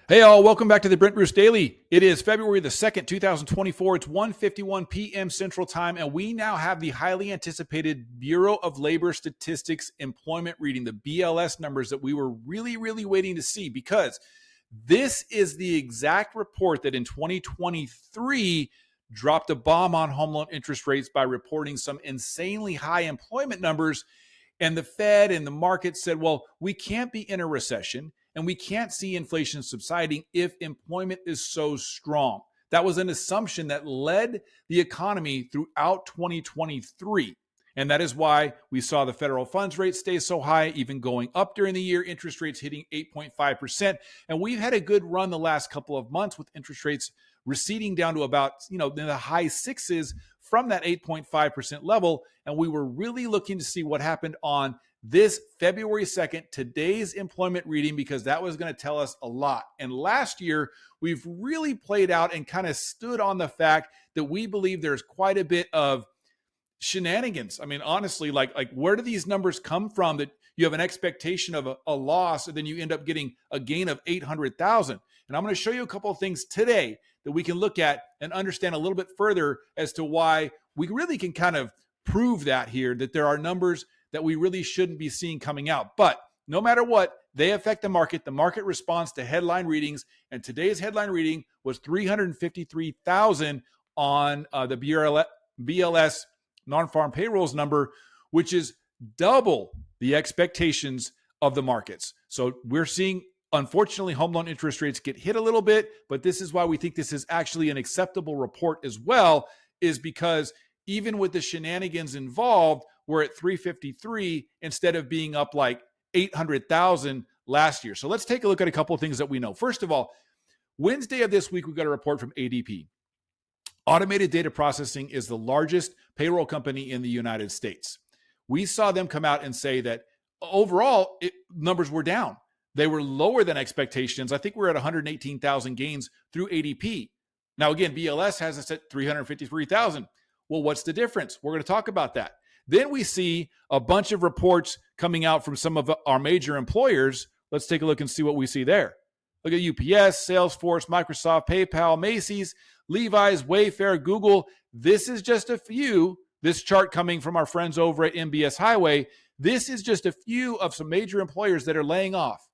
Hey all, welcome back to the Brent Bruce Daily. It is February the 2nd, 2024. It's 1:51 p.m. Central Time, and we now have the highly anticipated Bureau of Labor Statistics employment reading, the BLS numbers that we were really waiting to see, because this is the exact report that in 2023 dropped a bomb on home loan interest rates by reporting some insanely high employment numbers. And the Fed and the market said, well, we can't be in a recession and we can't see inflation subsiding if employment is so strong. That was an assumption that led the economy throughout 2023. And that is why we saw the federal funds rate stay so high, even going up during the year, interest rates hitting 8.5%. And we've had a good run the last couple of months with interest rates receding down to about, in the high sixes from that 8.5% level. And we were really looking to see what happened on this February 2nd, today's employment reading, because that was going to tell us a lot. And last year, we've really played out and kind of stood on the fact that we believe there's quite a bit of shenanigans. I mean, honestly, like where do these numbers come from that you have an expectation of a loss and then you end up getting a gain of 800,000? And I'm going to show you a couple of things today that we can look at and understand a little bit further as to why we really can kind of prove that here, that there are numbers that we really shouldn't be seeing coming out. But no matter what, they affect the market. The market responds to headline readings. And today's headline reading was 353,000 on the BLS non-farm payrolls number, which is double the expectations of the markets. So we're seeing, unfortunately, home loan interest rates get hit a little bit, but this is why we think this is actually an acceptable report as well, is because even with the shenanigans involved, we're at 353 instead of being up like 800,000 last year. So let's take a look at a couple of things that we know. First of all, Wednesday of this week, we got a report from ADP. Automated Data Processing is the largest payroll company in the United States. We saw them come out and say that overall numbers were down. They were lower than expectations. I think we're at 118,000 gains through ADP. Now, again, BLS has us at 353,000. Well, what's the difference? We're going to talk about that. Then we see a bunch of reports coming out from some of our major employers. Let's take a look and see what we see there. Look at UPS, Salesforce, Microsoft, PayPal, Macy's, Levi's, Wayfair, Google. This is just a few. This chart coming from our friends over at MBS Highway. This is just a few of some major employers that are laying off.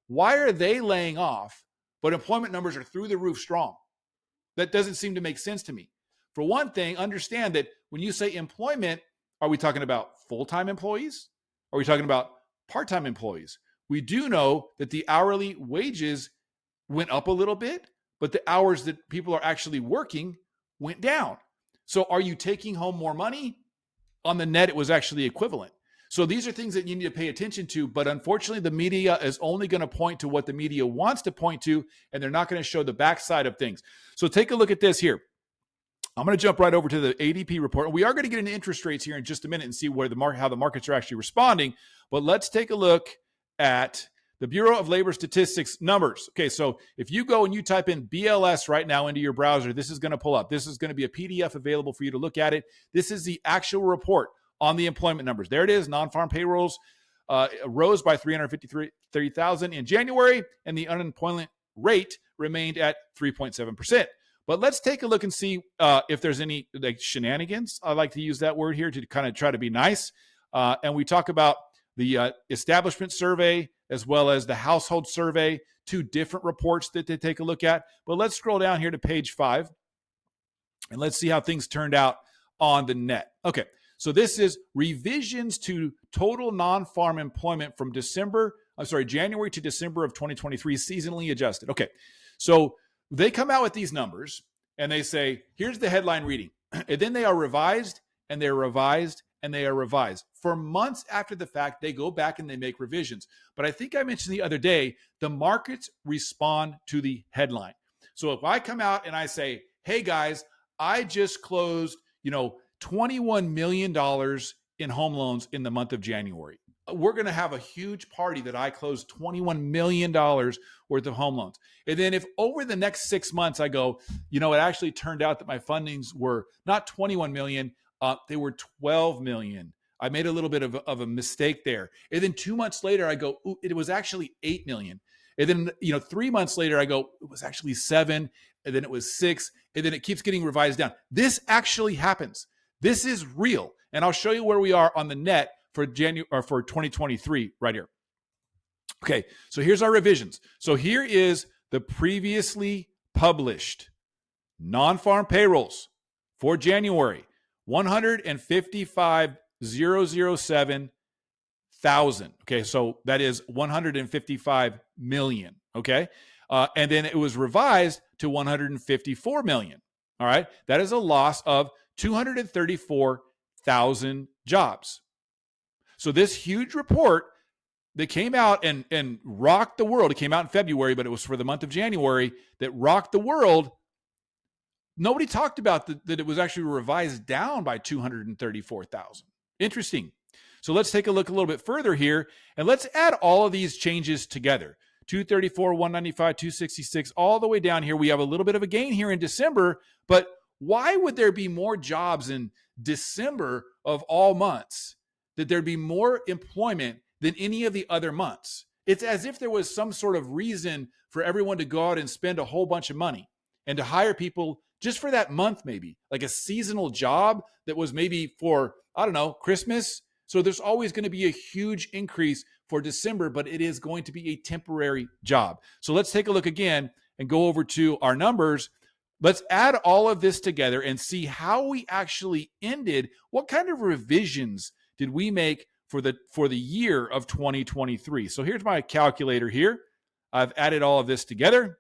Why are they laying off, but employment numbers are through the roof strong? That doesn't seem to make sense to me. For one thing, understand that when you say employment, are we talking about full-time employees? Are we talking about part-time employees? We do know that the hourly wages went up a little bit, but the hours that people are actually working went down. So are you taking home more money? On the net, it was actually equivalent. So these are things that you need to pay attention to, but unfortunately, the media is only going to point to what the media wants to point to, and they're not going to show the backside of things. So take a look at this here. I'm going to jump right over to the ADP report. We are going to get into interest rates here in just a minute and see where how the markets are actually responding. But let's take a look at the Bureau of Labor Statistics numbers. Okay, so if you go and you type in BLS right now into your browser, this is going to pull up. This is going to be a PDF available for you to look at it. This is the actual report on the employment numbers. There it is. Non-farm payrolls rose by 353,000 in January, and the unemployment rate remained at 3.7%. But let's take a look and see if there's any shenanigans. I like to use that word here to kind of try to be nice. And we talk about the establishment survey as well as the household survey, two different reports that they take a look at. But let's scroll down here to page 5, and let's see how things turned out on the net. Okay, so this is revisions to total non-farm employment from January to December of 2023, seasonally adjusted. Okay, so they come out with these numbers and they say, here's the headline reading. And then they are revised and they're revised and they are revised. For months after the fact, they go back and they make revisions. But I think I mentioned the other day, the markets respond to the headline. So if I come out and I say, hey guys, I just closed, $21 million in home loans in the month of January. We're going to have a huge party that I closed $21 million worth of home loans. And then if over the next 6 months I go, it actually turned out that my fundings were not 21 million, they were 12 million. I made a little bit of a mistake there. And then 2 months later I go, it was actually 8 million. And then, 3 months later, I go, it was actually 7, and then it was 6, and then it keeps getting revised down. This actually happens. This is real. And I'll show you where we are on the net for January or for 2023 right here. Okay, so here's our revisions. So here is the previously published non-farm payrolls for January, 155,007,000. Okay, so that is 155 million. Okay, and then it was revised to 154 million. All right, that is a loss of 234,000 jobs. So this huge report that came out and rocked the world. It came out in February, but it was for the month of January that rocked the world. Nobody talked about that it was actually revised down by 234,000. Interesting. So let's take a look a little bit further here, and let's add all of these changes together. 234, 195, 266, all the way down here. We have a little bit of a gain here in December, but why would there be more jobs in December of all months, that there'd be more employment than any of the other months? It's as if there was some sort of reason for everyone to go out and spend a whole bunch of money and to hire people just for that month, maybe like a seasonal job that was maybe for, I don't know, Christmas. So there's always going to be a huge increase for December, but it is going to be a temporary job. So let's take a look again and go over to our numbers. Let's add all of this together and see how we actually ended. What kind of revisions did we make for the year of 2023? So here's my calculator here. I've added all of this together.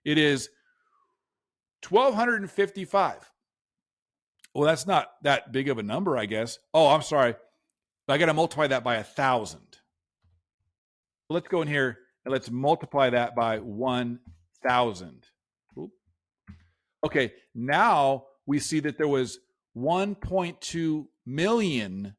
It is 1,255. Well, that's not that big of a number, I guess. Oh, I'm sorry. I got to multiply that by 1,000. Let's go in here and let's multiply that by 1,000. Okay, now we see that there was 1.2 million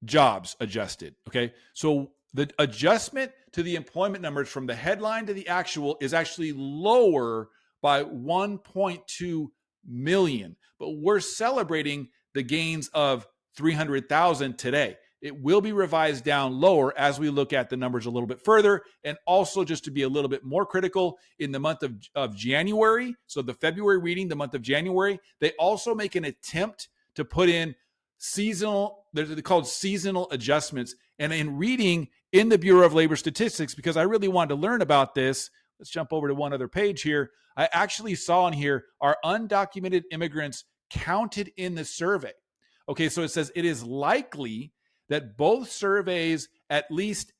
jobs adjusted. Okay, so the adjustment to the employment numbers from the headline to the actual is actually lower by 1.2 million, but we're celebrating the gains of 300,000 today. It will be revised down lower as we look at the numbers a little bit further. And also, just to be a little bit more critical, in the month of January, so the February reading, the month of January, they also make an attempt to put in seasonal, they're called seasonal adjustments. And in reading in the Bureau of Labor Statistics, because I really wanted to learn about this, let's jump over to one other page here. I actually saw in here, are undocumented immigrants counted in the survey? Okay, so it says it is likely that both surveys at least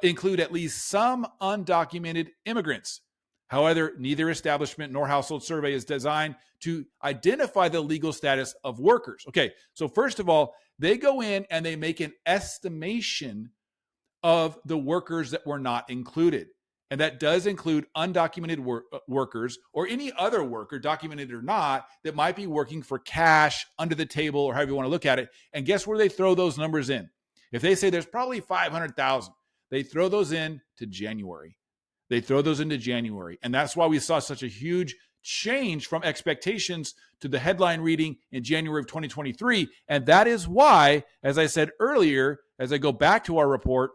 include at least some undocumented immigrants. However, neither establishment nor household survey is designed to identify the legal status of workers. Okay, so first of all, they go in and they make an estimation of the workers that were not included. And that does include undocumented workers or any other worker, documented or not, that might be working for cash, under the table, or however you want to look at it. And guess where they throw those numbers in? If they say there's probably 500,000, they throw those in to January. They throw those into January. And that's why we saw such a huge change from expectations to the headline reading in January of 2023. And that is why, as I said earlier, as I go back to our report,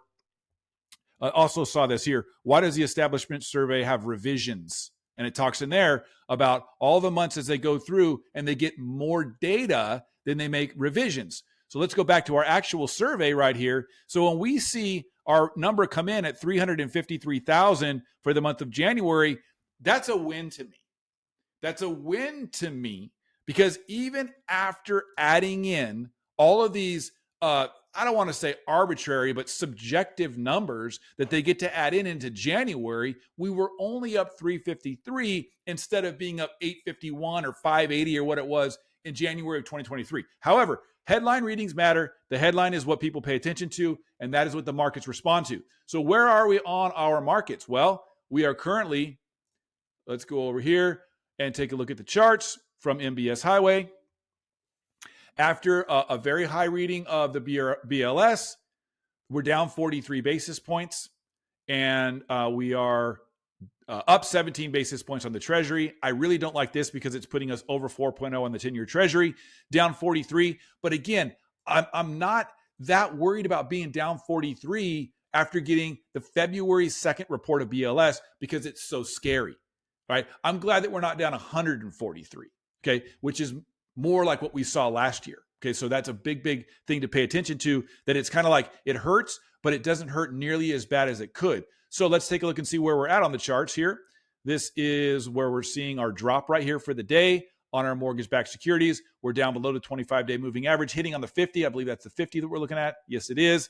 I also saw this here. Why does the establishment survey have revisions? And it talks in there about all the months as they go through and they get more data, then they make revisions. So let's go back to our actual survey right here. So when we see our number come in at 353,000 for the month of January, that's a win to me. That's a win to me because even after adding in all of these, I don't want to say arbitrary, but subjective numbers that they get to add in into January, we were only up 353 instead of being up 851 or 580 or what it was in January of 2023. However, headline readings matter. The headline is what people pay attention to, and that is what the markets respond to. So where are we on our markets? Well, we are currently, let's go over here and take a look at the charts from MBS Highway. After a very high reading of the BLS, we're down 43 basis points, and we are up 17 basis points on the Treasury. I really don't like this because it's putting us over 4.0 on the 10-year Treasury, down 43. But again, I'm not that worried about being down 43 after getting the February 2nd report of BLS because it's so scary, right? I'm glad that we're not down 143, okay, which is more like what we saw last year. Okay, so that's a big thing to pay attention to, that it's kind of like it hurts, but it doesn't hurt nearly as bad as it could. So let's take a look and see where we're at on the charts here. This is where we're seeing our drop right here for the day on our mortgage-backed securities. We're down below the 25-day moving average, hitting on the 50. I believe that's the 50 that we're looking at. Yes, it is.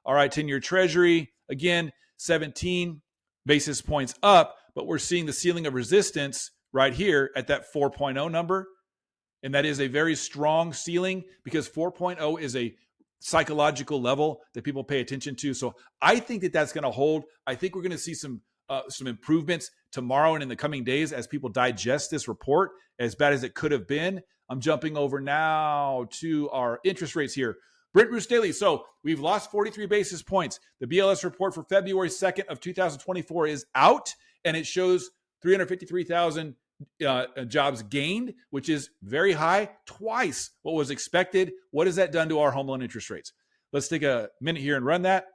All right, 10-year Treasury, again, 17 basis points up, but we're seeing the ceiling of resistance right here at that 4.0 number. And that is a very strong ceiling because 4.0 is a psychological level that people pay attention to. So I think that that's going to hold. I think we're going to see some improvements tomorrow and in the coming days as people digest this report, as bad as it could have been. I'm jumping over now to our interest rates here. Brent Bruce Daily. So we've lost 43 basis points. The BLS report for February 2nd of 2024 is out, and it shows 353,000 jobs gained, which is very high, twice what was expected. What has that done to our home loan interest rates? Let's take a minute here and run that.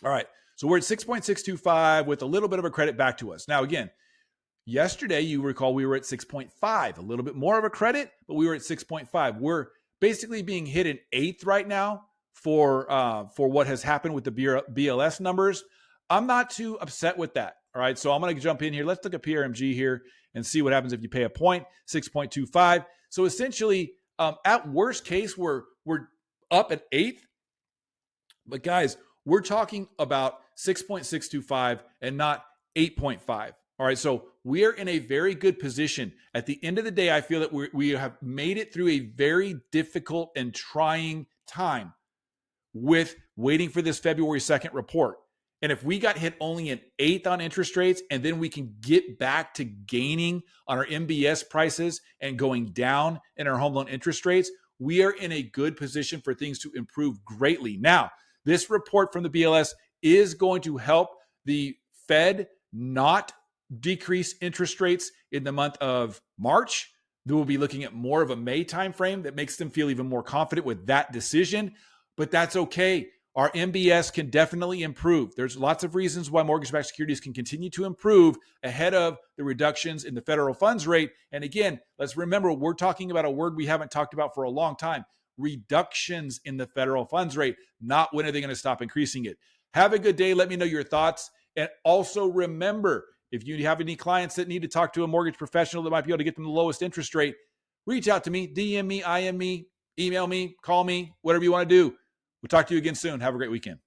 All right. So we're at 6.625 with a little bit of a credit back to us. Now, again, yesterday, you recall we were at 6.5, a little bit more of a credit, but we were at 6.5. We're basically being hit an eighth right now for what has happened with the BLS numbers. I'm not too upset with that. All right. So I'm going to jump in here. Let's look at PRMG here and see what happens if you pay a point, 6.25. So essentially, at worst case, we're up at eighth. But guys, we're talking about 6.625 and not 8.5. All right, so we are in a very good position. At the end of the day, I feel that we have made it through a very difficult and trying time with waiting for this February 2nd report. And if we got hit only an eighth on interest rates, and then we can get back to gaining on our MBS prices and going down in our home loan interest rates, we are in a good position for things to improve greatly. Now, this report from the BLS is going to help the Fed not decrease interest rates in the month of March. They will be looking at more of a May timeframe that makes them feel even more confident with that decision, but that's okay. Our MBS can definitely improve. There's lots of reasons why mortgage-backed securities can continue to improve ahead of the reductions in the federal funds rate. And again, let's remember, we're talking about a word we haven't talked about for a long time: reductions in the federal funds rate, not when are they going to stop increasing it. Have a good day. Let me know your thoughts. And also remember, if you have any clients that need to talk to a mortgage professional that might be able to get them the lowest interest rate, reach out to me, DM me, IM me, email me, call me, whatever you want to do. We'll talk to you again soon. Have a great weekend.